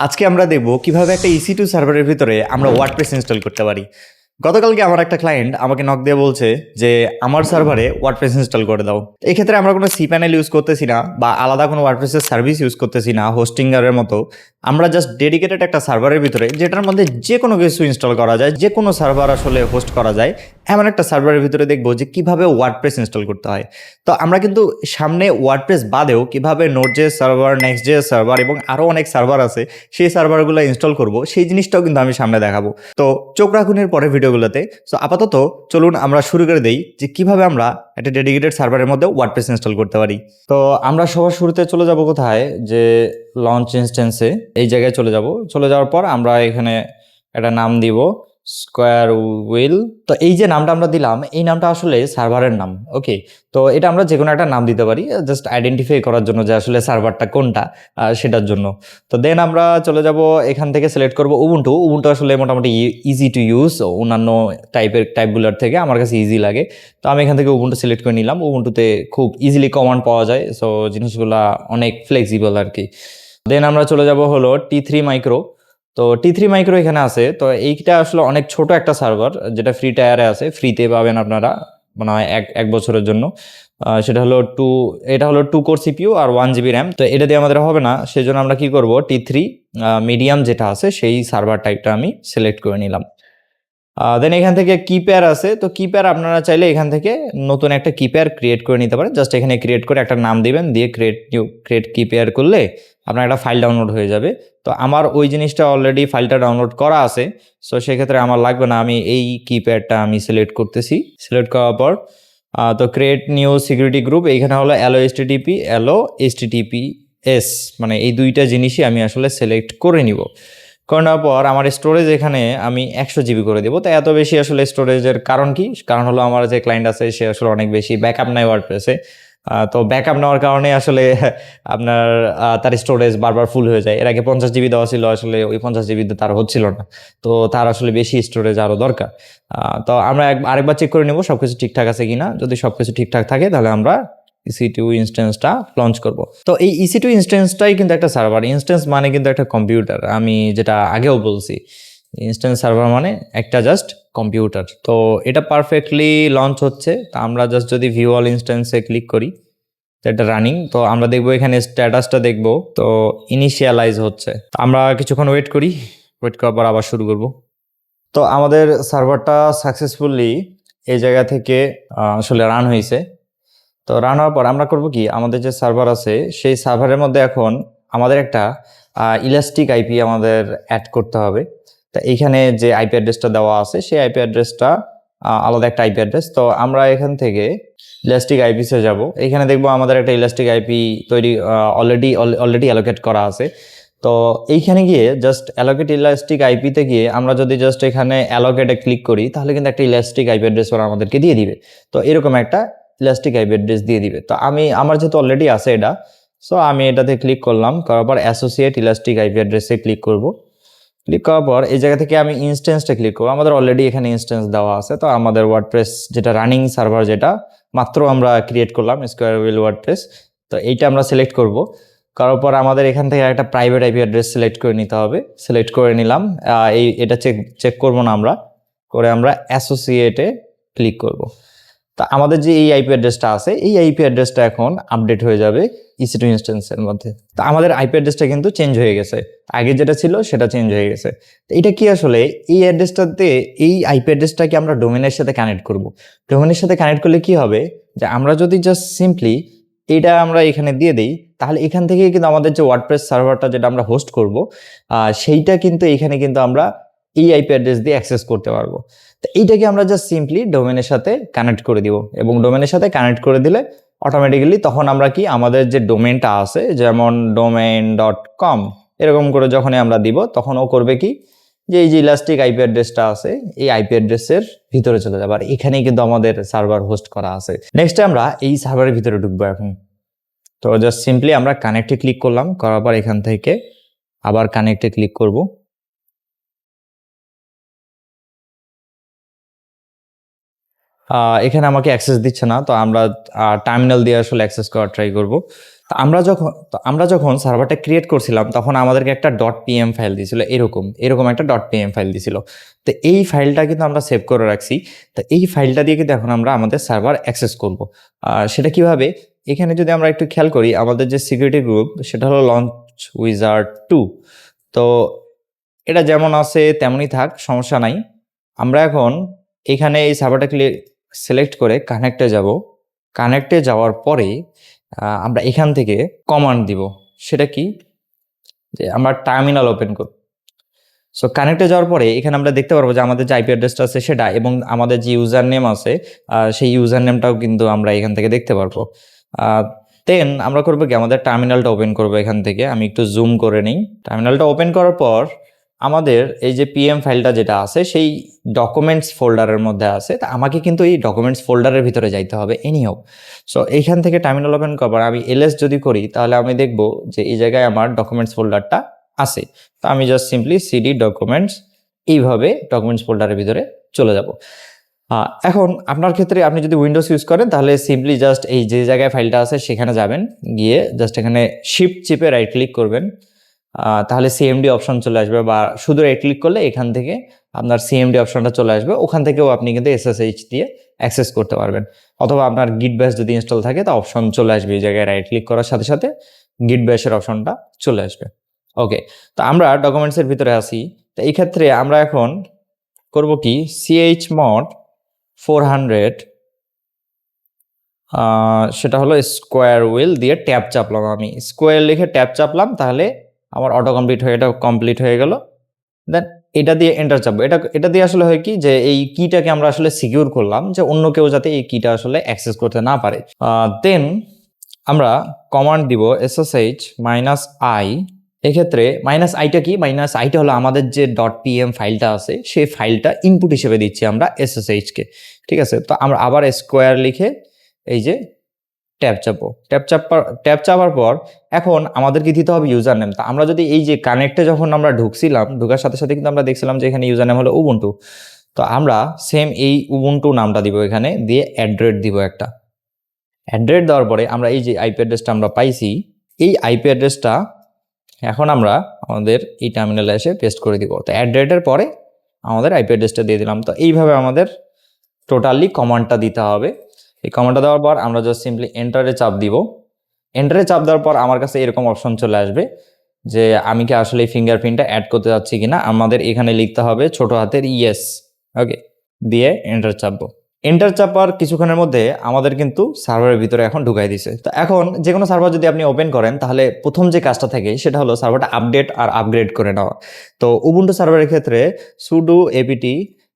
আজকে আমরা দেখব কিভাবে একটা EC2 সার্ভারের ভিতরে আমরা ওয়ার্ডপ্রেস ইনস্টল করতে পারি। গতকালকে আমার একটা ক্লায়েন্ট আমাকে নক দিয়ে বলছে যে আমার সার্ভারে ওয়ার্ডপ্রেস ইনস্টল করে দাও। এক্ষেত্রে আমরা কোনো cPanel ইউজ করতেছি না বা আলাদা কোনো ওয়ার্ডপ্রেসের সার্ভিস ইউজ করতেছি না হোস্টিংয়ের মতো। আমরা জাস্ট ডেডিকেটেড একটা সার্ভারের ভিতরে যেটার মধ্যে যে কোনো কিছু ইনস্টল করা যায়, যে কোনো সার্ভার আসলে হোস্ট করা যায়, এমন একটা সার্ভারের ভিতরে দেখবো যে কিভাবে ওয়ার্ডপ্রেস ইনস্টল করতে হয়। তো আমরা কিন্তু সামনে ওয়ার্ডপ্রেস বাদেও কিভাবে নোড.js সার্ভার, নেক্সট.js সার্ভার এবং আরও অনেক সার্ভার আছে সেই সার্ভারগুলো ইনস্টল করব, সেই জিনিসটাও কিন্তু আমি সামনে দেখাবো। তো চোখ রাখুন এর পরের ভিডিওগুলোতে। সো আপাতত চলুন আমরা শুরু করে দেই যে কিভাবে আমরা একটা ডেডিকেটেড সার্ভারের মধ্যে ওয়ার্ডপ্রেস ইনস্টল করতে পারি। তো আমরা সবার শুরুতে চলে যাব কোথায়, যে লঞ্চ ইনস্ট্যান্সে এই জায়গায় চলে যাওয়ার পর আমরা এখানে একটা নাম দিব স্কোয়ার উইল। তো এই যে নামটা আমরা দিলাম, এই নামটা আসলে সার্ভারের নাম। ওকে, তো এটা আমরা যে কোনো একটা নাম দিতে পারি জাস্ট আইডেন্টিফাই করার জন্য যে আসলে সার্ভারটা কোনটা, সেটার জন্য। তো দেন আমরা চলে যাব, এখান থেকে সিলেক্ট করব উবুন্টু। উবুন্টু আসলে মোটামুটি ইজি টু ইউজ, অন্যান্য টাইপগুলোর থেকে আমার কাছে ইজি লাগে। তো আমি এখান থেকে উবুন্টু সিলেক্ট করে নিলাম। উবুন্টুতে খুব ইজিলি কমান্ড পাওয়া যায়, সো জিনিসগুলা অনেক ফ্লেক্সিবল আর কি। দেন আমরা চলে যাব হলো T3 মাইক্রো। তো T3 মাইক্রো এখানে আছে। তো এইটা আসলে অনেক ছোট একটা সার্ভার, যেটা ফ্রি টায়ারে আছে, ফ্রিতে পাবেন আপনারা মনে হয় এক বছরের জন্য। সেটা হলো এটা হলো 2 কোর সিপিইউ আর 1 জিবি র্যাম। তো এটা দিয়ে আমাদের হবে না, সেজন্য আমরা কি করব, T3 মিডিয়াম যেটা আছে সেই সার্ভার টাইপটা আমি সিলেক্ট করে নিলাম। দেন এখান থেকে কিপ্যার আছে। তো কিপ্যার আপনারা চাইলে এখান থেকে নতুন একটা কিপ্যার ক্রিয়েট করে নিতে পারেন। জাস্ট এখানে ক্রিয়েট করে একটা নাম দিবেন, দিয়ে ক্রিয়েট কিপ্যার করলে আপনার একটা ফাইল ডাউনলোড হয়ে যাবে। তো আমার ওই জিনিসটা অলরেডি ফাইলটা ডাউনলোড করা আছে, সো সেক্ষেত্রে আমার লাগবে না। আমি এই কিপ্যাডটা আমি সিলেক্ট করতেছি। সিলেক্ট করার পর তো ক্রিয়েট নিউ সিকিউরিটি গ্রুপ, এইখানে হলো LO HTTPS, মানে এই দুইটা জিনিসই আমি আসলে সিলেক্ট করে নিব। করে নেওয়ার পর আমার স্টোরেজ এখানে আমি 100 জিবি করে দেবো। তো এত বেশি আসলে স্টোরেজের কারণ কি? কারণ হলো আমার যে ক্লায়েন্ট আছে সে আসলে অনেক বেশি ব্যাকআপ নেয় ওয়ার্ডপ্রেসে। তো ব্যাকআপ নেওয়ার কারণে আসলে আপনার তার স্টোরেজ বারবার ফুল হয়ে যায়। এর আগে 50 জিবি দেওয়া ছিল, আসলে ওই 50 জিবিতে তার হচ্ছিল না। তো তার আসলে বেশি স্টোরেজ আরও দরকার। তো আমরা আরেকবার চেক করে নেব সব কিছু ঠিকঠাক আছে কিনা। যদি সব কিছু ঠিকঠাক থাকে তাহলে আমরা EC2 ইনস্ট্যান্সটা লঞ্চ করব। তো এই EC2 ইনস্ট্যান্সটাই কিন্তু একটা সার্ভার। ইনস্ট্যান্স মানে কিন্তু একটা কম্পিউটার। আমি যেটা আগেও বলছি, ইনস্ট্যান্স সার্ভার মানে একটা জাস্ট কম্পিউটার। তো এটা পারফেক্টলি লঞ্চ হচ্ছে। তো আমরা জাস্ট যদি ভিউ অল ইনস্ট্যান্সে ক্লিক করি, তো এটা রানিং। তো আমরা দেখবো এখানে স্ট্যাটাসটা দেখবো, তো ইনিশিয়ালাইজ হচ্ছে। তো আমরা কিছুক্ষণ ওয়েট করি, ওয়েট করার পর আবার শুরু করব। তো আমাদের সার্ভারটা সাকসেসফুলি এই জায়গা থেকে আসলে রান হয়েছে। তো রান হওয়ার পর আমরা করব কি, আমাদের যে সার্ভার আছে সেই সার্ভারের মধ্যে এখন আমাদের একটা ইলাস্টিক আইপি আমাদের অ্যাড করতে হবে। তো এইখানে যে আইপি অ্যাড্রেসটা দেওয়া আছে সেই আইপি অ্যাড্রেসটা আলাদা একটা আইপি অ্যাড্রেস। তো আমরা এখান থেকে ইলাস্টিক আইপিসে যাব। এখানে দেখবো আমাদের একটা ইলাস্টিক আইপি তৈরি অলরেডি অ্যালোকেট করা আছে। তো এইখানে গিয়ে জাস্ট অ্যালোকেট ইলাস্টিক আইপিতে গিয়ে আমরা যদি জাস্ট এখানে অ্যালোকেটে ক্লিক করি, তাহলে কিন্তু একটা ইলাস্টিক আইপি অ্যাড্রেস ওরা আমাদেরকে দিয়ে দিবে। তো এরকম একটা ইলাস্টিক আইপি অ্যাড্রেস দিয়ে দিবে। তো আমার যেহেতু অলরেডি আছে এটা, সো আমি এটাতে ক্লিক করলাম। করার পর অ্যাসোসিয়েট ইলাস্টিক আইপি অ্যাড্রেসে ক্লিক করব। ক্লিক করার পর এই জায়গা থেকে আমি ইনস্ট্যান্সটা ক্লিক করবো। আমাদের অলরেডি এখানে ইনস্ট্যান্স দেওয়া আছে। তো আমাদের ওয়ার্ডপ্রেস যেটা রানিং সার্ভার, যেটা মাত্র আমরা ক্রিয়েট করলাম, স্কোয়ার উইল ওয়ার্ডপ্রেস, তো এইটা আমরা সিলেক্ট করব। করার পর আমাদের এখান থেকে একটা প্রাইভেট আইপি অ্যাড্রেস সিলেক্ট করে নিতে হবে। সিলেক্ট করে নিলাম। এটা চেক করবো না আমরা, করে আমরা অ্যাসোসিয়েটে ক্লিক করব। তা আমাদের যে এই আইপি অ্যাড্রেসটা আছে, এই আইপি অ্যাড্রেসটা এখন আপডেট হয়ে যাবে EC2 ইনস্ট্যান্সের মধ্যে। তা আমাদের আইপি অ্যাড্রেসটা কিন্তু চেঞ্জ হয়ে গেছে, আগে যেটা ছিল সেটা চেঞ্জ হয়ে গেছে। তো এটা কি আসলে এই অ্যাড্রেসটাতে, এই আইপি অ্যাড্রেসটাকে আমরা ডোমেনের সাথে কানেক্ট করব। ডোমেনের সাথে কানেক্ট করলে কি হবে, যে আমরা যদি জাস্ট সিম্পলি এটা আমরা এখানে দিয়ে দিই, তাহলে এখান থেকে কিন্তু আমাদের যে ওয়ার্ডপ্রেস সার্ভারটা যেটা আমরা হোস্ট করব, সেইটা কিন্তু এখানে কিন্তু আমরা এই আইপি অ্যাড্রেস দিয়ে অ্যাক্সেস করতে পারবো। তো এইটাকে আমরা জাস্ট সিম্পলি ডোমেনের সাথে কানেক্ট করে দিব, এবং ডোমেনের সাথে কানেক্ট করে দিলে অটোমেটিক্যালি তখন আমরা কি, আমাদের যে ডোমেনটা আছে, যেমন domain.com, এরকম করে যখনই আমরা দিব, তখন ও করবে কি, যে এই যে ইলাস্টিক আইপি অ্যাড্রেসটা আছে, এই আইপি অ্যাড্রেসের ভিতরে চলে যাবে। আর এখানেই কিন্তু আমাদের সার্ভার হোস্ট করা আছে। নেক্সট আমরা এই সার্ভারের ভিতরে ঢুকবো এখন। তো জাস্ট সিম্পলি আমরা কানেক্টে ক্লিক করলাম, করার পর এখান থেকে আবার কানেক্টে ক্লিক করব। এখানে আমাকে অ্যাক্সেস দিচ্ছে না, তো আমরা টার্মিনাল দিয়ে আসলে অ্যাক্সেস করার ট্রাই করব। তো আমরা যখন সার্ভারটা ক্রিয়েট করছিলাম তখন আমাদেরকে একটা .pm ফাইল দিয়েছিল, এরকম একটা .pm ফাইল দিয়েছিল। তো এই ফাইলটা কিন্তু আমরা সেভ করে রাখছি। তো এই ফাইলটা দিয়ে কিন্তু এখন আমরা আমাদের সার্ভার অ্যাক্সেস করব। সেটা কিভাবে, এখানে যদি আমরা একটু খেয়াল করি, আমাদের যে সিকিউরিটি গ্রুপ সেটা হলো লঞ্চ উইজার্ড 2। তো এটা যেমন আছে তেমনই থাক, সমস্যা নাই। আমরা এখন এখানে এই সার্ভারটা সিলেক্ট করে কানেক্টে যাব। কানেক্টে যাওয়ার পরে আমরা এখান থেকে কমান্ড দিব। সেটা কি, যে আমরা টার্মিনাল ওপেন করব। সো কানেক্টে যাওয়ার পরে এখানে আমরা দেখতে পারবো যে আমাদের যে আইপি অ্যাড্রেসটা আছে সেটা, এবং আমাদের যে ইউজার নেম আছে সেই ইউজার নেমটাও কিন্তু আমরা এখান থেকে দেখতে পারবো। দেন আমরা করবো কি, আমাদের টার্মিনালটা ওপেন করবো এখান থেকে। আমি একটু জুম করে নিই। টার্মিনালটা ওপেন করার পর আমাদের এই যে পিএম ফাইলটা যেটা আছে সেই ডকুমেন্টস ফোল্ডারের মধ্যে আছে। তা আমাকে কিন্তু এই ডকুমেন্টস ফোল্ডারের ভিতরে যাইতে হবে এনিহাও। সো এইখান থেকে টার্মিনাল ওপেন করবার আমি এলএস যদি করি তাহলে আমি দেখব যে এই জায়গায় আমার ডকুমেন্টস ফোল্ডারটা আছে। তো আমি জাস্ট সিম্পলি সিডি ডকুমেন্টস, এইভাবে ডকুমেন্টস ফোল্ডারের ভিতরে চলে যাব। এখন আপনার ক্ষেত্রে আপনি যদি উইন্ডোজ ইউজ করেন তাহলে সিম্পলি জাস্ট এই যে জায়গায় ফাইলটা আছে সেখানে যাবেন, গিয়ে জাস্ট এখানে শিফট চিপে রাইট ক্লিক করবেন। তাহলে সিএমডি অপশন চলে আসবে, বা শুধু রাইট ক্লিক করলে এখান থেকে আপনার সিএমডি অপশনটা চলে আসবে। ওখান থেকেও আপনি কিন্তু এসএসএইচ দিয়ে অ্যাক্সেস করতে পারবেন। অথবা আপনার গিট ব্যাশ যদি ইনস্টল থাকে তা অপশন চলে আসবে, এই জায়গায় রাইট ক্লিক করার সাথে সাথে গিট ব্যাশের অপশনটা চলে আসবে। ওকে, তো আমরা ডকুমেন্টসের ভিতরে আসি। তো এই ক্ষেত্রে আমরা এখন করব কি, chmod 400, সেটা হলো স্কোয়ার উইল দিয়ে ট্যাব চাপলাম। আমি স্কোয়ার লিখে ট্যাব চাপলাম, তাহলে আমার অটো কমপ্লিট হয়ে গেল। দেন এটা দিয়ে এন্টার চাপবো। এটা দিয়ে আসলে হয় কি, যে এই কিটাকে আমরা আসলে সিকিউর করলাম, যে অন্য কেউ যাতে এই কিটা আসলে অ্যাক্সেস করতে না পারে। দেন আমরা কমান্ড দিব -i। এক্ষেত্রে -iটা কি, -iটা হলো আমাদের যে .pm ফাইলটা আছে সেই ফাইলটা ইনপুট হিসেবে দিচ্ছি আমরা SSH কে। ঠিক আছে, তো আমরা আবার স্কোয়ার লিখে এই যে ট্যাব চাপার পর এখন আমাদেরকে দিতে হবে ইউজার নেম। তা আমরা যদি এই যে কানেক্টে যখন আমরা ঢুকার সাথে সাথে কিন্তু আমরা দেখছিলাম যে এখানে ইউজার নেম হলো উবুন্টু। তো আমরা সেম এই উবুন্টু নামটা দিব, এখানে দিয়ে অ্যাড্রেস দিব একটা। অ্যাড্রেস দেওয়ার পরে আমরা এই যে আইপি অ্যাড্রেসটা আমরা পাইছি, এই আইপি অ্যাড্রেসটা এখন আমরা আমাদের এই টার্মিনালে এসে পেস্ট করে দিব। তো অ্যাড্রেসের পরে আমাদের আইপি অ্যাড্রেসটা দিয়ে দিলাম। তো এইভাবে আমাদের টোটালি কমান্ডটা দিতে হবে। এই কমান্ডটা দেওয়ার পর আমরা জাস্ট সিম্পলি এন্টারে চাপ দিব। এন্টারে চাপ দেওয়ার পর আমার কাছে এরকম অপশন চলে আসবে যে আমি কি আসলে এই ফিঙ্গারপ্রিন্টটা অ্যাড করতে যাচ্ছি কিনা। আমাদের এখানে লিখতে হবে ছোট হাতের ইয়েস। ওকে, দিয়ে এন্টার চাপবো। এন্টার চাপার কিছুক্ষণের মধ্যে আমাদের কিন্তু সার্ভারের ভিতরে এখন ঢুকাই দিছে। তো এখন যে কোনো সার্ভার যদি আপনি ওপেন করেন তাহলে প্রথম যে কাজটা থাকে সেটা হলো সার্ভারটা আপডেট আর আপগ্রেড করে নেওয়া। তো উবুন্টু সার্ভারের ক্ষেত্রে sudo apt,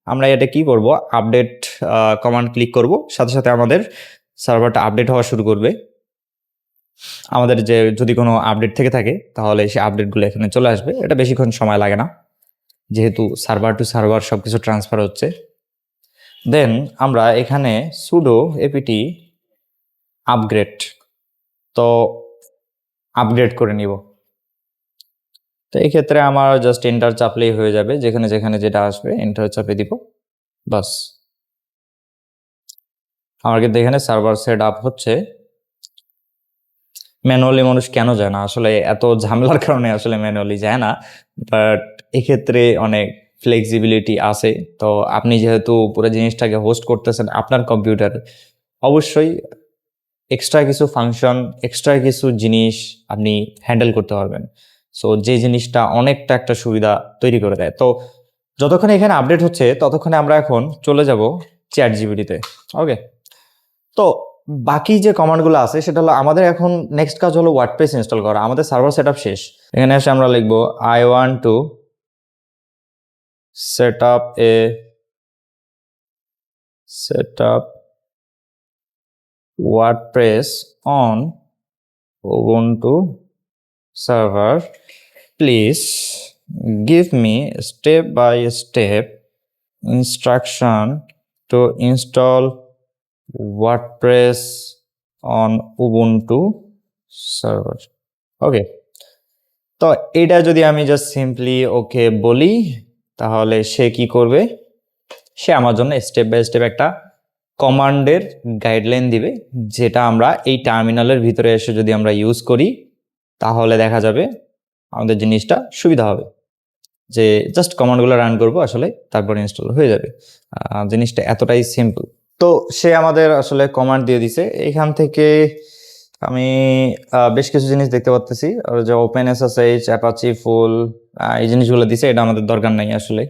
আমরা এটা কি করব, আপডেট কমান্ড ক্লিক করব, সাথে সাথে আমাদের সার্ভারটা আপডেট হওয়া শুরু করবে। আমাদের যে যদি কোনো আপডেট থেকে থাকে তাহলে সেই আপডেটগুলো এখানে চলে আসবে। এটা বেশিক্ষণ সময় লাগে না, যেহেতু সার্ভার টু সার্ভার সব কিছু ট্রান্সফার হচ্ছে। দেন আমরা এখানে sudo apt আপগ্রেড, তো আপগ্রেড করে নিব। তো এই ক্ষেত্রে আমার জাস্ট এন্টার চাপলেই হয়ে যাবে, যেখানে যেখানে যেটা আসবে এন্টার চাপে দিব, বাস। আমার কিন্তু এখানে সার্ভার সেট আপ হচ্ছে। ম্যানুয়ালি মানুষ কেন যায় না, আসলে এত ঝামেলার কারণে আসলে ম্যানুয়ালি যায় না, বাট এক্ষেত্রে অনেক ফ্লেক্সিবিলিটি আছে। তো আপনি যেহেতু পুরো জিনিসটাকে হোস্ট করতেছেন আপনার কম্পিউটারে, অবশ্যই এক্সট্রা কিছু ফাংশন, এক্সট্রা কিছু জিনিস আপনি হ্যান্ডেল করতে পারবেন। সো যে জিনিসটা অনেকটা একটা সুবিধা তৈরি করে দেয়। তো যতক্ষণ এখানে আপডেট হচ্ছে ততক্ষণে আমরা এখন চলে যাব ChatGPT-তে। ওকে, তো বাকি যে কমান্ডগুলো আছে সেটা হলো আমাদের এখন নেক্সট কাজ হলো ওয়ার্ডপ্রেস ইনস্টল করা। আমাদের সার্ভার সেটআপ শেষ। এখানে এসে আমরা লিখবো I want to set up WordPress on Ubuntu server. Please give me step by step instruction to install WordPress on Ubuntu server. ওকে, তো এটা যদি আমি জাস্ট সিম্পলি ওকে বলি তাহলে সে কি করবে, সে আমার জন্য স্টেপ বাই স্টেপ একটা কমান্ডের গাইডলাইন দিবে, যেটা আমরা এই টার্মিনালের ভিতরে এসে যদি আমরা ইউজ করি তাহলে দেখা যাবে আমাদের জিনিসটা সুবিধা হবে। যে জাস্ট কমান্ডগুলো রান করব আসলে, তারপর ইনস্টল হয়ে যাবে। জিনিসটা এতটাই সিম্পল। তো সে আমাদের আসলে কমান্ড দিয়ে দিছে। এখান থেকে আমি বেশ কিছু জিনিস দেখতে পাচ্ছি, আর যে ওপেন এসএসএইচ, অ্যাপাচি ফুল, এই জিনিসগুলো দিছে, এটা আমাদের দরকার নাই আসলে।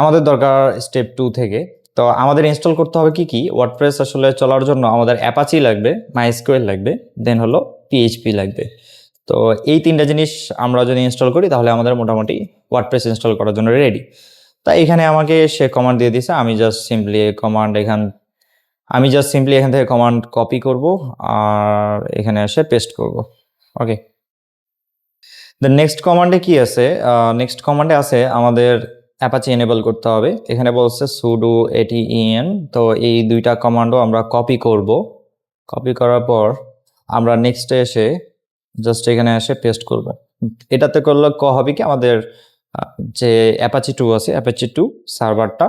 আমাদের দরকার স্টেপ 2 থেকে। তো আমাদের ইনস্টল করতে হবে কি ওয়ার্ডপ্রেস আসলে চলার জন্য আমাদের অ্যাপাচি লাগবে, মাইস্কুয়েল লাগবে, দেন হলো পিএইচপি লাগবে। তো এই তিনটা জিনিস আমরা যদি ইনস্টল করি তাহলে আমাদের মোটামুটি ওয়ার্ডপ্রেস ইনস্টল করার জন্য রেডি। তাই এখানে আমাকে সে কমান্ড দিয়ে দিছে, আমি জাস্ট সিম্পলি এখান থেকে কমান্ড কপি করব আর এখানে এসে পেস্ট করব। ওকে, দ্য নেক্সট কমান্ডে কি আছে? নেক্সট কমান্ডে আছে আমাদের অ্যাপাচি এনেবল করতে হবে। এখানে বলছে sudo aten। তো এই দুইটা কমান্ডও আমরা কপি করব। কপি করার পর আমরা নেক্সটে এসে জাস্ট এখানে এসে পেস্ট করব। এটাতে করলে হবে কি, আমাদের যে অ্যাপাচি 2 আছে, অ্যাপাচি 2 সার্ভারটা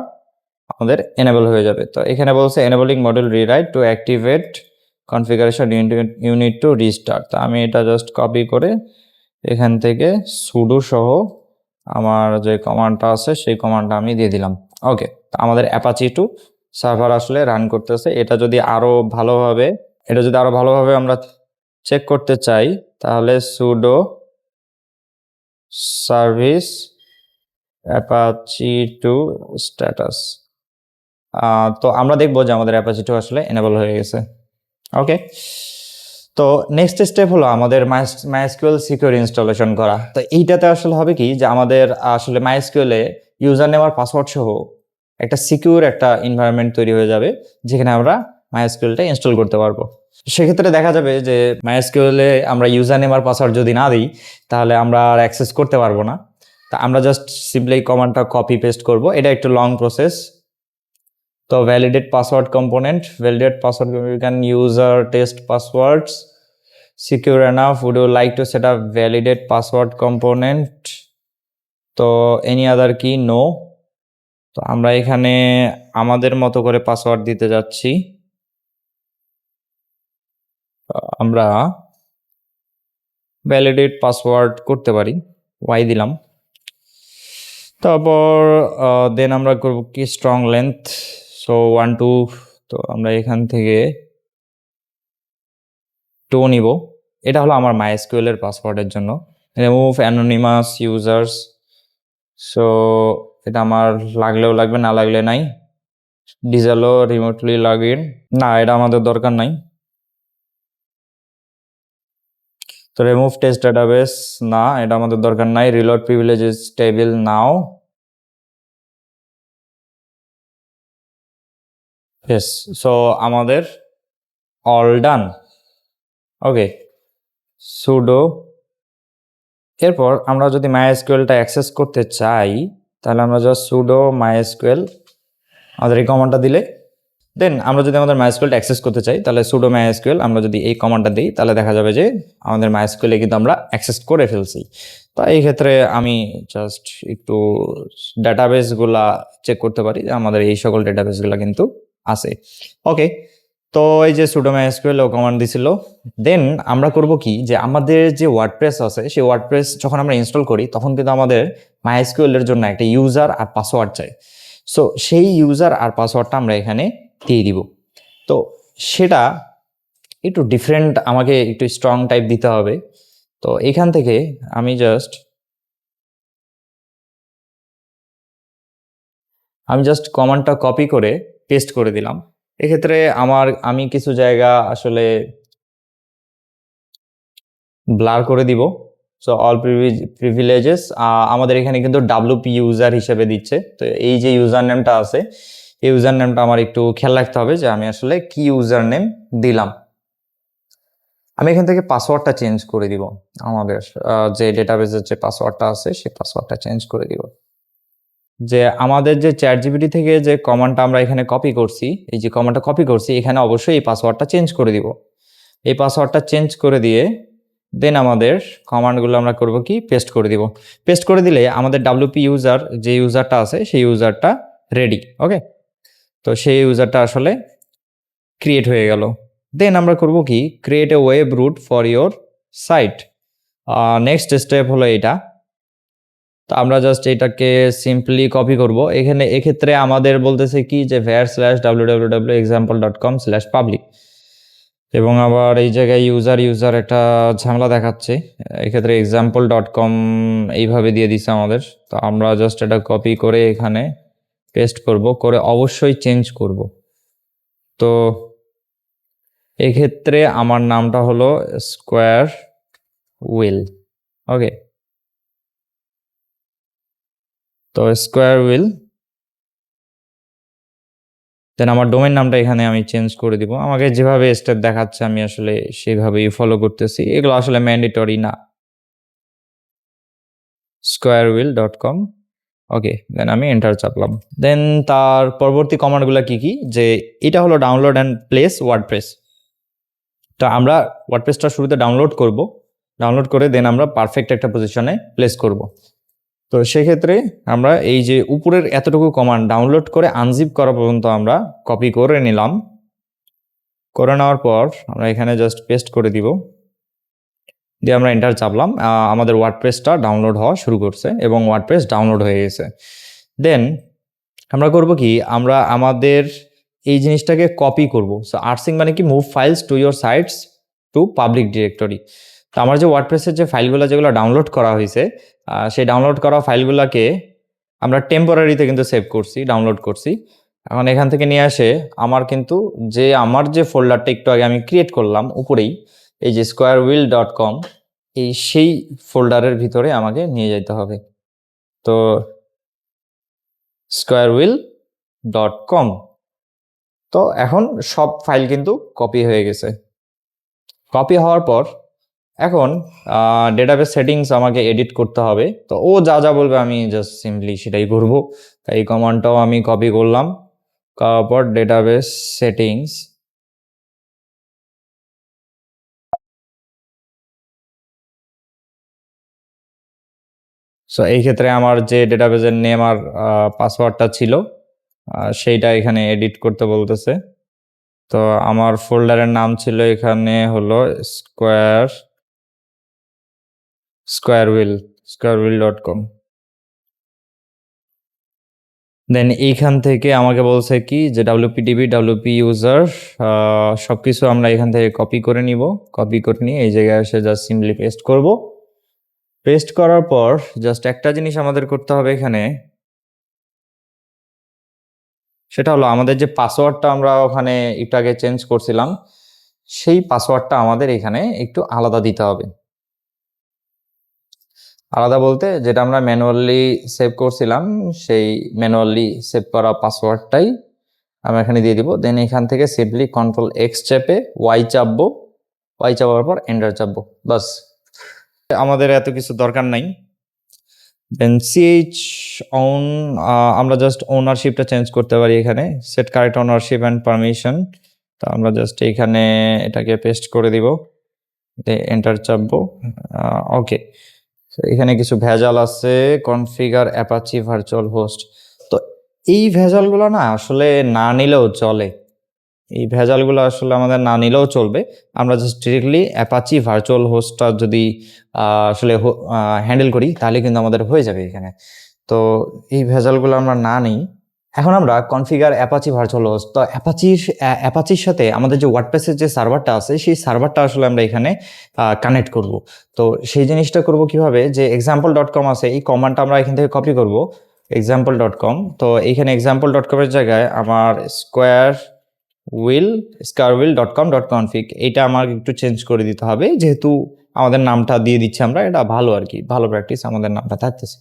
আমাদের এনেবল হয়ে যাবে। তো এখানে বলছে enabling module rewrite to activate configuration unit to restart. তো আমি এটা জাস্ট কপি করে এখান থেকে সুডো সহ আমার যে কমান্ডটা আছে সেই কমান্ডটা আমি দিয়ে দিলাম। ওকে, তো আমাদের অ্যাপাচি 2 সার্ভার আসলে রান করতেছে। এটা যদি আরো ভালোভাবে আমরা চেক করতে চাই তাহলে সুডো সার্ভিস অ্যাপাচি 2 স্ট্যাটাস। তো আমরা দেখবো যে আমাদের অ্যাপাচি 2 আসলে এনেবল হয়ে গেছে। ওকে, তো নেক্সট স্টেপ হলো আমাদের মাইএসকিউএল সিকিউর ইনস্টলেশন করা। তো এইটাতে আসলে হবে কি, যে আমাদের আসলে মাইএসকিউএলে ইউজার নেম আর পাসওয়ার্ড সহ একটা সিকিউর একটা এনভায়রনমেন্ট তৈরি হয়ে যাবে, যেখানে আমরা মাইএসকিউএলটা ইনস্টল করতে পারবো। সেক্ষেত্রে দেখা যাবে যে মাইএসকিউএলে আমরা ইউজার নেম আর পাসওয়ার্ড যদি না দিই তাহলে আমরা আর অ্যাক্সেস করতে পারবো না। তা আমরা জাস্ট সিম্পলি কমান্ডটা কপি পেস্ট করব। এটা একটু লং প্রসেস। তো validate password component, you can user test passwords secure enough, would you like to set up validate password component? তো any other key? no। তো আমরা এখানে আমাদের মতো করে পাসওয়ার্ড দিতে যাচ্ছি। আমরা ভ্যালিডেট পাসওয়ার্ড করতে পারি, y দিলাম। তারপর দেন আমরা করব কি স্ট্রং লেন্থ, সো 1 2। তো আমরা এখান থেকে 2 নিব। এটা হলো আমার মাইএসকিউএল এর পাসওয়ার্ডের জন্য। রিমুভ অ্যানোনিমাস ইউজার্স, সো এটা আমার লাগলেও লাগবে, না লাগলে নাই। ডিসঅ্যালো রিমোটলি লগইন, না এটা আমাদের দরকার নাই। তো রিমুভ টেস্ট ডাটাবেস, না এটা আমাদের দরকার নাই। রিলোড প্রিভিলেজেস টেবিল, নাও। ইয়েস, সো আমাদের অল ডান। ওকে, সুডো। এরপর আমরা যদি মাইএসকিউএলটা অ্যাক্সেস করতে চাই তাহলে আমরা জাস্ট সুডো মাইএসকিউএল আমাদের এই কমান্ডটা দিলে, দেন আমরা যদি আমাদের মাইএসকিউএলটা অ্যাক্সেস করতে চাই তাহলে সুডো মাইএসকিউএল আমরা যদি এই কমান্ডটা দিই তাহলে দেখা যাবে যে আমাদের মাইএসকিউএলে কিন্তু আমরা অ্যাক্সেস করে ফেলছি। তো এই ক্ষেত্রে আমি জাস্ট একটু ডাটাবেসগুলা চেক করতে পারি যে আমাদের এই সকল ডাটাবেসগুলো কিন্তু আছে। ওকে, তো এই যে সুডো মাইএসকিউএল ও কমান্ড দিছিল। দেন আমরা করব কি, যে আমাদের যে ওয়ার্ডপ্রেস আছে সেই ওয়ার্ডপ্রেস যখন আমরা ইনস্টল করি তখন কিন্তু আমাদের মাইএসকিউএল এর জন্য একটা ইউজার আর পাসওয়ার্ড চাই। সো সেই ইউজার আর পাসওয়ার্ডটা আমরা এখানে দিয়ে দিব। তো সেটা একটু ডিফারেন্ট, আমাকে একটু স্ট্রং টাইপ দিতে হবে। তো এখান থেকে আমি জাস্ট কমান্ডটা কপি করে পেস্ট করে দিলাম। এক্ষেত্রে আমি কিছু জায়গা আসলে ব্লার করে দিব। সো অল প্রিভিলেজেস আমাদের এখানে কিন্তু WP ইউজার হিসেবে দিচ্ছে। তো এই যে ইউজার নেমটা আছে এই ইউজার নেমটা আমার একটু খেয়াল রাখতে হবে যে আমি আসলে কি ইউজার নেম দিলাম। আমি এখান থেকে পাসওয়ার্ডটা চেঞ্জ করে দিব। আমাদের যে ডেটাবেসের যে পাসওয়ার্ডটা আছে সেই পাসওয়ার্ডটা চেঞ্জ করে দিব। যে আমাদের যে চ্যাটজিপিটি থেকে যে কমান্ডটা আমরা এখানে কপি করছি, এই যে কমান্ডটা কপি করছি এখানে অবশ্যই এই পাসওয়ার্ডটা চেঞ্জ করে দিব। এই পাসওয়ার্ডটা চেঞ্জ করে দিয়ে দেন আমাদের কমান্ডগুলো আমরা করব কি, পেস্ট করে দিব। পেস্ট করে দিলে আমাদের WP ইউজার যে ইউজারটা আছে সেই ইউজারটা রেডি। ওকে, তো সেই ইউজারটা আসলে ক্রিয়েট হয়ে গেল। দেন আমরা করব কি, create a web root for your site. Next step হলো এটা। তো আমরা জাস্ট এটাকে সিম্পলি কপি করব। এখানে এক্ষেত্রে আমাদের বলতেছে কি যে var/www.example.com/public, এবং আবার এই জায়গায় ইউজার একটা ঝামেলা দেখাচ্ছে। এক্ষেত্রে example.com এইভাবে দিয়ে দিচ্ছে আমাদের। তো আমরা জাস্ট এটা কপি করে এখানে পেস্ট করব, করে অবশ্যই চেঞ্জ করব। তো এক্ষেত্রে আমার নামটা হলো স্কোয়ার উইল। ওকে, তো স্কোয়ার উইল। দেন আমার ডোমেইন নামটা এখানে আমি চেঞ্জ করে দিব। আমাকে যেভাবে স্টেপ দেখাচ্ছে আমি আসলে সেভাবেই ফলো করতেছি, এগুলো আসলে ম্যান্ডেটরি না। squarewheel.com। ওকে, দেন আমি এন্টার চাপলাম। দেন তার পরবর্তী কমান্ডগুলো কি কি, যে এটা হলো ডাউনলোড অ্যান্ড প্লেস ওয়ার্ডপ্রেস। তো আমরা ওয়ার্ডপ্রেসটা শুরুতে ডাউনলোড করব, ডাউনলোড করে দেন আমরা পারফেক্ট একটা পজিশনে প্লেস করব। তো সেক্ষেত্রে আমরা এই যে উপরের এতটুকু কমান্ড ডাউনলোড করে আনজিপ করা পর্যন্ত আমরা কপি করে নিলাম। করে নেওয়ার পর আমরা এখানে জাস্ট পেস্ট করে দিব, দিয়ে আমরা এন্টার চাপলাম। আমাদের ওয়ার্ডপ্রেসটা ডাউনলোড হওয়া শুরু করছে এবং ওয়ার্ডপ্রেস ডাউনলোড হয়ে গেছে। দেন আমরা করব কি, আমরা আমাদের এই জিনিসটাকে কপি করব। সো আর্সিং মানে কি, move files to your sites to public directory. তো আমার যে ওয়ার্ডপ্রেসের যে ফাইলগুলো যেগুলো ডাউনলোড করা হয়েছে, সেই ডাউনলোড করা ফাইলগুলোকে আমরা টেম্পোরারিতে কিন্তু সেভ করছি, ডাউনলোড করছি। এখন এখান থেকে নিয়ে আসে আমার কিন্তু আমার যে ফোল্ডারটা একটু আগে আমি ক্রিয়েট করলাম উপরেই, এই যে squarewheel.com, সেই ফোল্ডারের ভিতরে আমাকে নিয়ে যেতে হবে। তো squarewheel.com, তো এখন সব ফাইল কিন্তু কপি হয়ে গেছে। কপি হওয়ার পর এখন ডেটাবেস সেটিংস আমাকে এডিট করতে হবে। তো ও যা যা বলবে আমি জাস্ট সিম্পলি সেটাই করব। তাই এই কমান্ডটাও আমি কপি করলাম, করার পর ডেটাবেস সেটিংস। সো এই ক্ষেত্রে আমার যে ডেটাবেসের নেম আর পাসওয়ার্ডটা ছিল সেইটা এখানে এডিট করতে বলতেছে। তো আমার ফোল্ডারের নাম ছিল এখানে হলো squarewheel.com। দেন এইখান থেকে আমাকে বলছে কি যে wp-db wp ইউজার সবকিছু আমরা এখান থেকে কপি করে নিব। কপি করে নিয়ে এই জায়গায় এসে জাস্ট সিম্পলি পেস্ট করব। পেস্ট করার পর জাস্ট একটা জিনিস আমাদের করতে হবে এখানে, সেটা হলো আমাদের যে পাসওয়ার্ডটা আমরা ওখানে একটু আগে চেঞ্জ করছিলাম, সেই পাসওয়ার্ডটা আমাদের এখানে একটু আলাদা দিতে হবে। আলাদা বলতে যেটা আমরা ম্যানুয়ালি সেভ করছিলাম, সেই ম্যানুয়ালি সেভ করা পাসওয়ার্ডটাই আমরা এখানে দিয়ে দিব। দেন এখান থেকে সিম্পলি Ctrl+X চেপে ওয়াই চাপবো, ওয়াই চাপার পর এন্টার চাপবো, বাস। আমাদের এত কিছু দরকার নাই। দেন সিএইচ অন, আমরা জাস্ট ওনারশিপটা চেঞ্জ করতে পারি এখানে, set correct ownership and permission. তো আমরা জাস্ট এখানে এটাকে পেস্ট করে দিব, এন্টার চাপবো। ওকে, এখানে কিছু ভেজাল আছে, কনফিগার অ্যাপাচি ভার্চুয়াল হোস্ট। তো এই ভেজালগুলো না আসলে না নিলেও চলে, এই ভেজালগুলো আসলে আমাদের না নিলেও চলবে। আমরা জাস্ট ডিরেক্টলি অ্যাপাচি ভার্চুয়াল হোস্টটা যদি আসলে হ্যান্ডেল করি তাহলে কিন্তু আমাদের হয়ে যাবে এখানে। তো এই ভেজালগুলো আমরা না নিই। এখন আমরা কনফিগার অ্যাপাচি ভার্চুয়াল হোস্ট, তো অ্যাপাচির সাথে আমাদের যে ওয়ার্ডপ্রেসের যে সার্ভারটা আছে সেই সার্ভারটা আসলে আমরা এখানে কানেক্ট করব। তো সেই জিনিসটা করব কিভাবে, যে example.com আছে, এই কমান্ডটা আমরা এখান থেকে কপি করব, example.com। তো এইখানে example.com এর জায়গায় আমার squarewheel.com.config এটা আমার একটু চেঞ্জ করে দিতে হবে, যেহেতু আমাদের নামটা দিয়ে দিচ্ছি আমরা, এটা ভালো আর কি, ভালো প্র্যাকটিস, আমাদের নামটা থাকতেছে।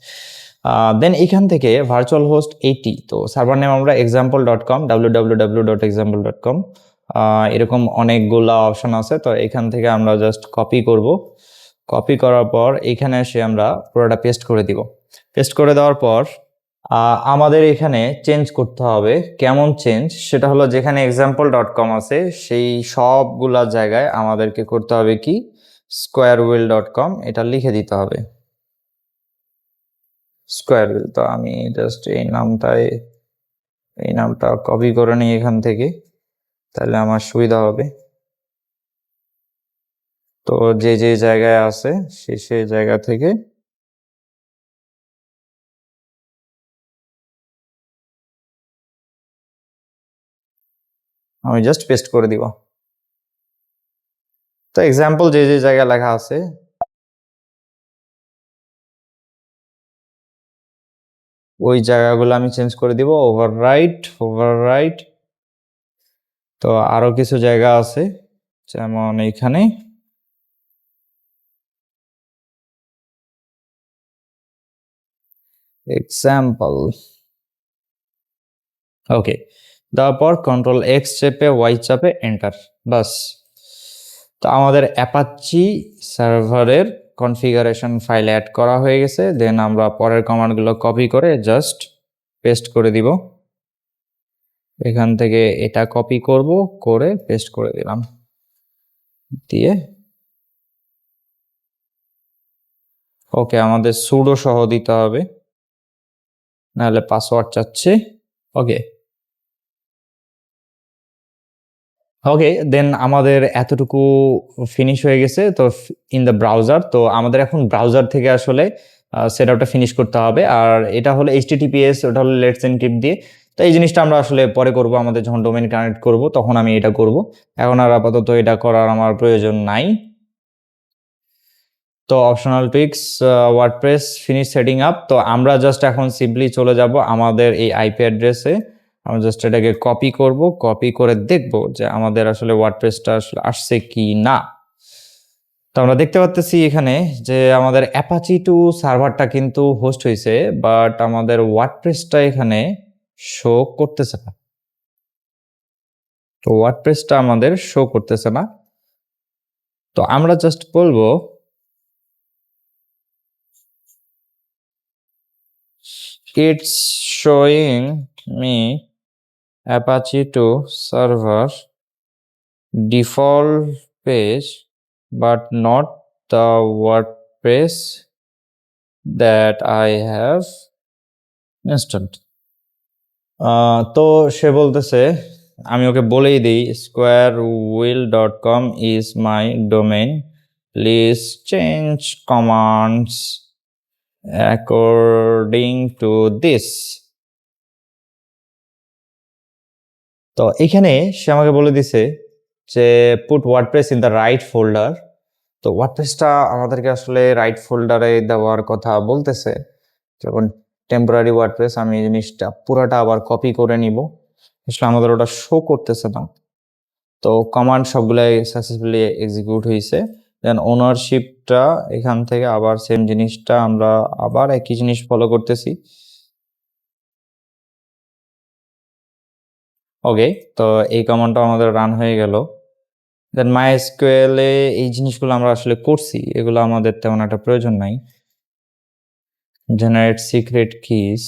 দেন এইখান থেকে ভার্চুয়াল হোস্ট 80, তো সার্ভার নেম আমরা example.com, www.example.com, এরকম অনেকগুলা অপশন আছে। তো এখান থেকে আমরা জাস্ট কপি করব, কপি করার পর এখানে এসে আমরা পুরোটা পেস্ট করে দিব। পেস্ট করে দেওয়ার পর আমাদের এখানে চেঞ্জ করতে হবে। কেমন চেঞ্জ, সেটা হলো যেখানে example.com আছে সেই সবগুলা জায়গায় আমাদেরকে করতে হবে কি, squarewheel.com এটা লিখে দিতে হবে, squarewheel। তো আমি জাস্ট এই নামটাই এই নামটা কপি করে নিই এখান থেকে, তাহলে আমার সুবিধা হবে। তো যে যে জায়গায় আছে সে জায়গা থেকে আমি জাস্ট পেস্ট করে দিব। তো এক্সাম্পল যে যে জায়গায় লেখা আছে ওই জায়গাগুলো আমি চেঞ্জ করে দিব, ওভাররাইট। তো আরো কিছু জায়গা আছে, যেমন এইখানে এক্সাম্পল। ওকে, তারপর কন্ট্রোল এক্স চেপে ওয়াই চাপে এন্টার, বাস। তো আমাদের অ্যাপাচি সার্ভারের কনফিগারেশন ফাইল অ্যাড করা হয়ে গেছে। দেন আমরা পরের কমান্ডগুলো কপি করে জাস্ট পেস্ট করে দিব। এখান থেকে এটা কপি করব, করে পেস্ট করে দিলাম, দিয়ে ওকে। আমাদের সুডো সহ দিতে হবে, নাহলে পাসওয়ার্ড চাচ্ছে। ওকে ওকে, দেন আমাদের এতটুকু ফিনিশ হয়ে গেছে। তো ইন দ্য ব্রাউজার, তো আমাদের এখন ব্রাউজার থেকে আসলে সেটআপটা ফিনিশ করতে হবে। আর এটা হলো এইচটিটিপিএস, ওটা হলো লেটস এনক্রিপ্ট দিয়ে। তো এই জিনিসটা আমরা আসলে পরে করব, আমাদের যখন ডোমেইন কানেক্ট করব তখন আমি এটা করব। এখন আর আপাতত এটা করার আমার প্রয়োজন নাই। তো optional tweaks, WordPress finish setting up. তো আমরা জাস্ট এখন সিম্পলি চলে যাব আমাদের এই আইপি অ্যাড্রেসে। আমরা জাস্ট এটাকে কপি করব, কপি করে দেখব যে আমাদের আসলে ওয়ার্ডপ্রেসটা আসলে আসছে কি না। তো আমরা দেখতে পাচ্ছি এখানে যে আমাদের অ্যাপাচি টু সার্ভারটা কিন্তু হোস্ট হয়েছে, বাট আমাদের ওয়ার্ডপ্রেসটা এখানে শো করতেছে না। তো ওয়ার্ডপ্রেসটা আমাদের শো করতেছে না। তো আমরা জাস্ট বলবো it's showing me Apache 2 server default page but not the WordPress that I have installed. তো সে বলতেছে, আমি ওকে বলেই দিই squarewheel.com is my domain, please change commands according to this. তো এখানে সে আমাকে বলে দিছে যে put WordPress in the right folder. তো ওয়ার্ডপ্রেসটা আমাদেরকে আসলে রাইট ফোল্ডারে দেওয়ার কথা বলতেছে। যখন টেম্পোরারি ওয়ার্ডপ্রেস, আমি এই জিনিসটা পুরোটা আবার কপি করে নিব। আসলে আমাদের ওটা শো করতেছে না। তো কমান্ড সবগুলাই সাকসেসফুলি এক্সিকিউট হয়েছে। দেন ওনারশিপটা এখান থেকে আবার সেম জিনিসটা আমরা আবার একই জিনিস ফলো করতেছি। ওকে, তো এই কমান্ডটা আমাদের রান হয়ে গেল। দেন MySQL এ এই জিনিসগুলো আমরা আসলে করছি, এগুলো আমাদের তেমন একটা প্রয়োজন নাই। Generate secret keys,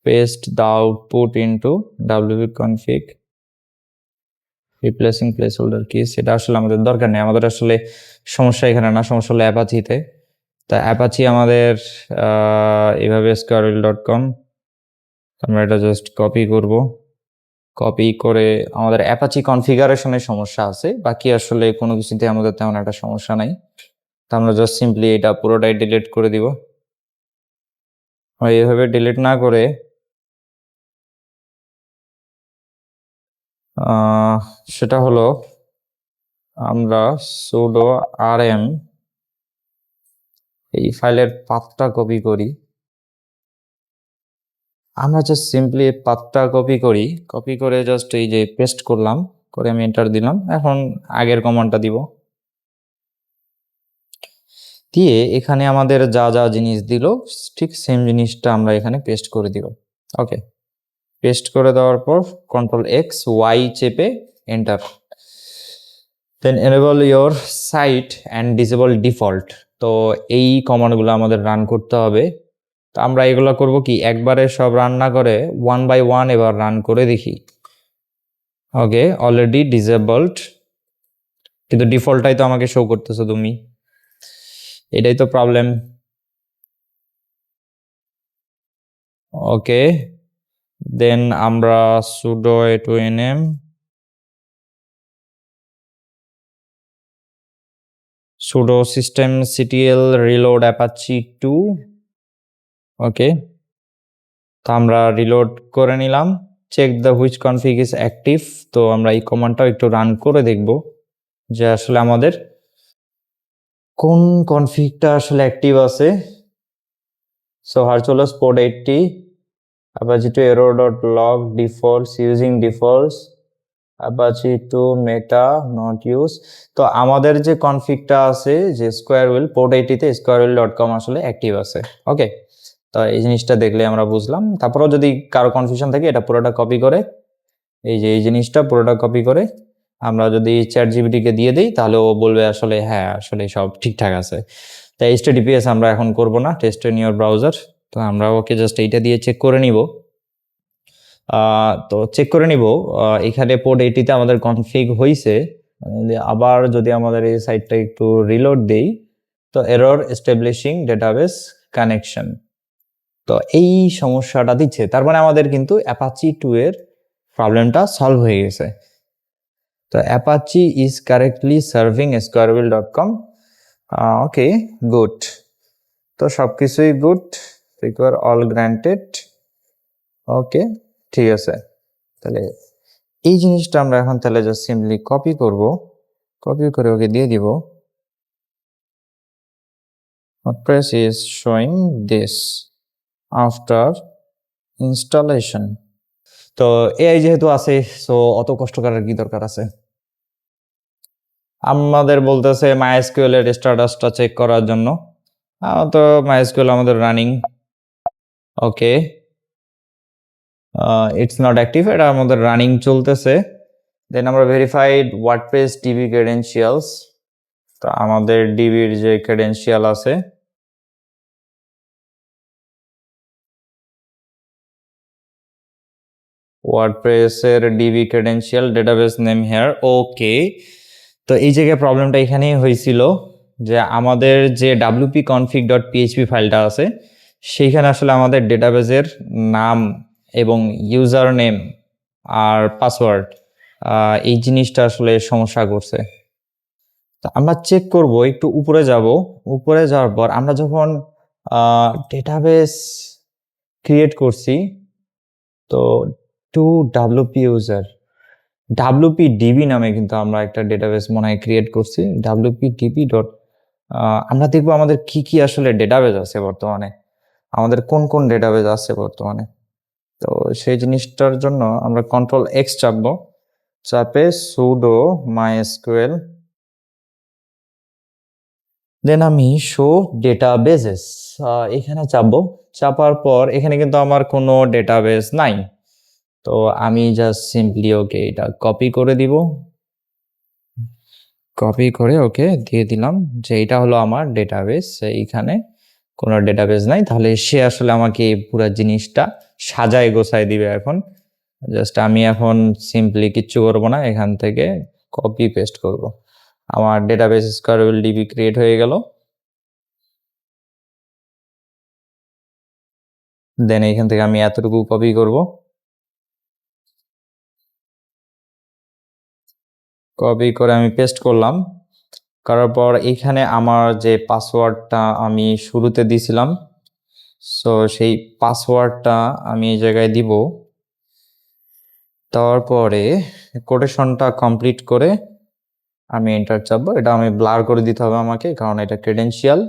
paste the output into wp-config, replacing placeholder keys, এটা আসলে আমাদের দরকার নেই। আমাদের আসলে সমস্যা এখানে না, সমস্যা হলো অ্যাপাচিতে। তা অ্যাপাচি আমাদের এভাবে squarewheel.com, আমরা এটা জাস্ট কপি করব। কপি করে আমাদের অ্যাপাচি কনফিগারেশনের সমস্যা আছে, বাকি আসলে কোনো কিছুতে আমাদের তেমন একটা সমস্যা নাই। তো আমরা জাস্ট সিম্পলি এটা পুরোটাই ডিলিট করে দিব। এইভাবে ডিলিট না করে সেটা হলো আমরা sudo rm এই ফাইলের পাথটা কপি করি। আমরা জাস্ট সিম্পলি পাথটা কপি করি, কপি করে জাস্ট এই যে পেস্ট করলাম, করে আমি এন্টার দিলাম। এখন আগের কমান্ডটা দিব, দিয়ে এখানে আমাদের যা যা জিনিস দিল ঠিক সেম জিনিসটা আমরা এখানে পেস্ট করে দিব। ওকে, পেস্ট করে দেওয়ার পর কন্ট্রোল এক্স ওয়াই চেপে enter. Then enable your site and disable default. তো এই কমান্ডগুলো আমাদের রান করতে হবে। তো আমরা এগুলো করব কি, একবারে সব রান না করে ওয়ান বাই ওয়ান এবার রান করে দেখি। ওকে, অলরেডি ডিসেবলড, কিন্তু ডিফল্টটাই তো আমাকে শো করতেছো তুমি, এটাই তো প্রবলেম। ওকে, দেন আমরা sudo a2nm sudo systemctl reload apache 2 ওকে, তো আমরা রিলোড করে নিলাম। Check the which config is active, তো আমরা এই কমান্ডটাও একটু রান করে দেখব যে আসলে আমাদের কোন কনফিগটা আসলে অ্যাক্টিভ আছে। So hartolus port 80 apache to error.log defaults using defaults apache to meta not use। তো আমাদের যে কনফিগটা আছে যে স্কোয়ার উইল পোর্ট 80 তে squarewheel.com আসলে অ্যাক্টিভ আছে। ওকে, তো এই জিনিসটা দেখলে আমরা বুঝলাম। তারপরেও যদি কারো কনফিউশন থাকে এটা পুরোটা কপি করে এই যে এই জিনিসটা পুরোটা কপি করে আমরা যদি চ্যাট জিপিটিকে দিয়ে দিই তাহলে ও বলবে আসলে হ্যাঁ আসলে সব ঠিকঠাক আছে। তাই HTTPS আমরা এখন করব না, টেস্ট ইন ইওর ব্রাউজার। তো আমরা ওকে জাস্ট এইটা দিয়ে চেক করে নিব। তো চেক করে নিব এখানে পোর্ট 80 তে আমাদের কনফিগ হয়েছে। আবার যদি আমাদের এই সাইটটা একটু রিলোড দেই তো এরর এস্টাবলিশিং ডেটাবেস কানেকশন, তো এই সমস্যাটা দিচ্ছে। তার মানে আমাদের কিন্তু অ্যাপাচি 2 এর প্রবলেমটা সলভ হয়ে গেছে। তো Apache is correctly serving squarewheel.com। Okay, good. তো সবকিছুই গুড, রিকোয়ার অল গ্র্যান্টেড। ওকে, ঠিক আছে। তাহলে এই জিনিসটা আমরা এখন তাহলে জাস্ট সিম্পলি কপি করব, কপি করে ওকে দিয়ে দিব। WordPress is showing this after installation। তো এআই যেহেতু আছে সো অত কষ্ট করার কি দরকার আছে। আমাদের বলতেছে MySQL এর স্ট্যাটাসটা চেক করার জন্য। তো MySQL আমাদের running. Okay, it's not active, এটা আমাদের রানিং চলতেছে। দেন আমরা ভেরিফাইড ওয়ার্ডপ্রেস ডিবি ক্রেডেনশিয়ালস। তো আমাদের ডিবির যে ক্রেডেনশিয়াল আছে ওয়ার্ডপ্রেসের DB credential database name here. Okay, তো এই জায়গায় প্রবলেমটা এখানেই হয়েছিল যে আমাদের যে wp-config.php ফাইলটা আছে সেইখানে আসলে আমাদের ডেটাবেসের নাম এবং ইউজার নেম আর পাসওয়ার্ড এই জিনিসটা আসলে সমস্যা করছে। তো আমরা চেক করব, একটু উপরে যাব। উপরে যাওয়ার পর আমরা যখন ডেটাবেস ক্রিয়েট করছি তো টু wp ইউজার wp-db নামে কিন্তু আমরা একটা ডেটাবেস মনে হয় ক্রিয়েট করছি। wp-db ডট আমরা দেখবো আমাদের কি কি আসলে ডেটাবেস আছে বর্তমানে, আমাদের কোন কোন ডেটাবেস আছে বর্তমানে। তো সেই জিনিসটার জন্য আমরা Ctrl+X চাপবো, চাপে sudo mysql, দেন আমি শো ডেটাবেসেস এখানে চাপবো। চাপার পর এখানে কিন্তু আমার কোনো ডেটাবেস নাই। তো আমি জাস্ট সিম্পলি ওকে এটা কপি করে দিব, কপি করে ওকে দিয়ে দিলাম যে এটা হলো আমার ডেটাবেস, এইখানে কোনো ডেটাবেস নাই। তাহলে সে আসলে আমাকে এই পুরো জিনিসটা সাজায় গোছায় দিবে। এখন জাস্ট আমি এখন সিম্পলি কিচ্ছু করবো না, এখান থেকে কপি পেস্ট করব। আমার ডেটাবেস squarewheel-db ক্রিয়েট হয়ে গেল। দেন এইখান থেকে আমি এতটুকু কপি করব, কপি করে আমি পেস্ট করলাম। করার পর এখানে আমার যে পাসওয়ার্ডটা আমি শুরুতে দিয়েছিলাম সো সেই পাসওয়ার্ডটা আমি এই জায়গায় দিব। তারপরে কোটেশনটা কমপ্লিট করে আমি এন্টার চাপবো। এটা আমি ব্লার করে দিতে হবে আমাকে, কারণ এটা ক্রেডেনশিয়াল।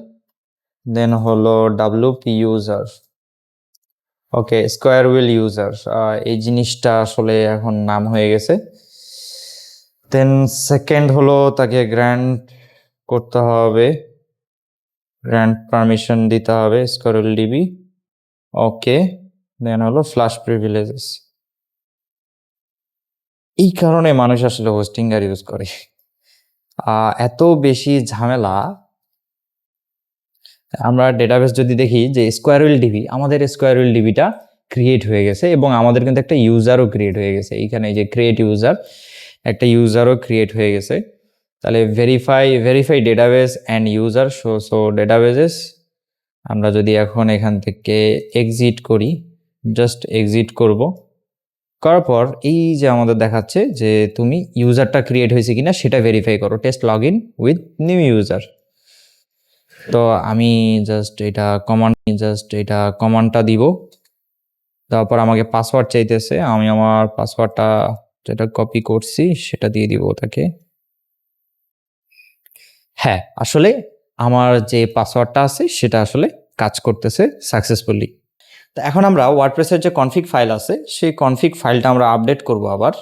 দেন হলো wp ইউজার, ওকে স্কোয়ারউইল ইউজার, এই জিনিসটা আসলে এখন নাম হয়ে গেছে। দেন সেকেন্ড হলো তাকে গ্র্যান্ট করতে হবে, গ্র্যান্ট পারমিশন দিতে হবে squarewheel-db। ওকে, দেন হলো ফ্ল্যাশ প্রিভিলেজেস। এই কারণে মানুষ আসলে হোস্টিংয়ার ইউজ করে। এত বেশি ঝামেলা। আমরা ডেটাবেস যদি দেখি যে squarewheel-db, আমাদের squarewheel-dbটা ক্রিয়েট হয়ে গেছে এবং আমাদের কিন্তু একটা ইউজারও ক্রিয়েট হয়ে গেছে। এইখানে যে ক্রিয়েট ইউজার, একটা ইউজারও ক্রিয়েট হয়ে গেছে। তাহলে verify database and user so databases. আমরা যদি এখন এখান থেকে এক্সিট করি, জাস্ট এক্সিট করব। করার পর এই যে আমাদের দেখাচ্ছে যে তুমি ইউজারটা ক্রিয়েট হয়েছে কিনা সেটা ভেরিফাই করো, test log in with new user. তো আমি জাস্ট এটা কমান্ডটা দিব। তারপর আমাকে পাসওয়ার্ড চাইতেছে, আমি আমার পাসওয়ার্ডটা যেটা কপি করছি সেটা দিয়ে দিব তাকে। হ্যাঁ, আসলে আমার যে পাসওয়ার্ডটা আছে সেটা আসলে কাজ করতেছে সাকসেসফুলি। তো এখন আমরা ওয়ার্ডপ্রেসের যে কনফিগ ফাইল আছে সেই কনফিগ ফাইলটা আমরা আপডেট করব আবার।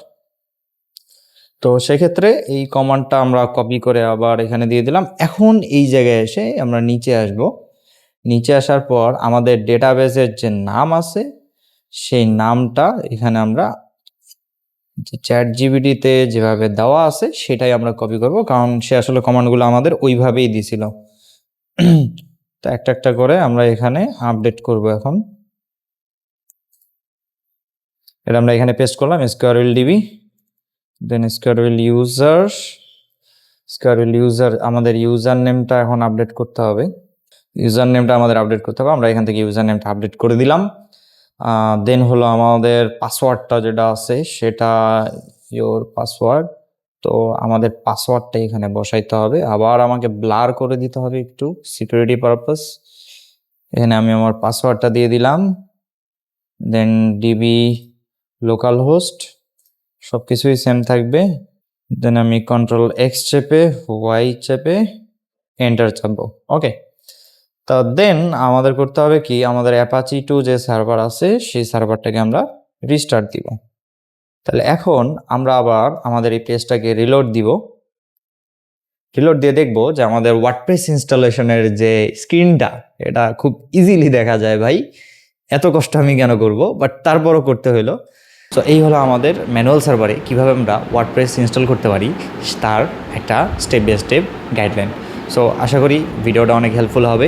তো সেক্ষেত্রে এই কমান্ডটা আমরা কপি করে আবার এখানে দিয়ে দিলাম। এখন এই জায়গায় এসে আমরা নিচে আসব। নিচে আসার পর আমাদের ডেটাবেসের যে নাম আছে সেই নামটা এখানে আমরা চ্যাট জিপিটিতে যেভাবে দেওয়া আছে সেটাই আমরা কপি করব, কারণ সে আসলে কমান্ডগুলো আমাদের ওইভাবেই দিয়েছিল। তো একটা একটা করে আমরা এখানে আপডেট করব। এখন এটা আমরা এখানে পেস্ট করলাম, SQL DB, দেন SQL ইউজার আমাদের ইউজার নেমটা এখন আপডেট করতে হবে। আমরা এখান থেকে ইউজার নেমটা আপডেট করে দিলাম। দেন হলো আমাদের পাসওয়ার্ডটা যেটা আছে সেটা ইওর পাসওয়ার্ড। তো আমাদের পাসওয়ার্ডটা এখানে বসাইতে হবে, আবার আমাকে ব্লার করে দিতে হবে একটু সিকিউরিটি পারপাস। এখানে আমি আমার পাসওয়ার্ডটা দিয়ে দিলাম। দেন ডিবি লোকাল হোস্ট সব কিছুই সেম থাকবে। দেন আমি Ctrl+X চেপে Y চেপে এন্টার চাপবো। ওকে, তো দেন আমাদের করতে হবে কি, আমাদের অ্যাপাচি 2 যে সার্ভার আছে সেই সার্ভারটাকে আমরা রিস্টার্ট দিব। তাহলে এখন আমরা আবার আমাদের এই পেজটাকে রিলোড দিব। রিলোড দিয়ে দেখব যে আমাদের ওয়ার্ডপ্রেস ইনস্টলেশনের যে স্ক্রিনটা এটা খুব ইজিলি দেখা যায়। ভাই এত কষ্ট আমি কেন করব, বাট তারপরও করতে হলো। সো এই হলো আমাদের ম্যানুয়াল সার্ভারে কীভাবে আমরা ওয়ার্ডপ্রেস ইনস্টল করতে পারি তার একটা step by step guideline. So আশা করি ভিডিওটা অনেক হেল্পফুল হবে।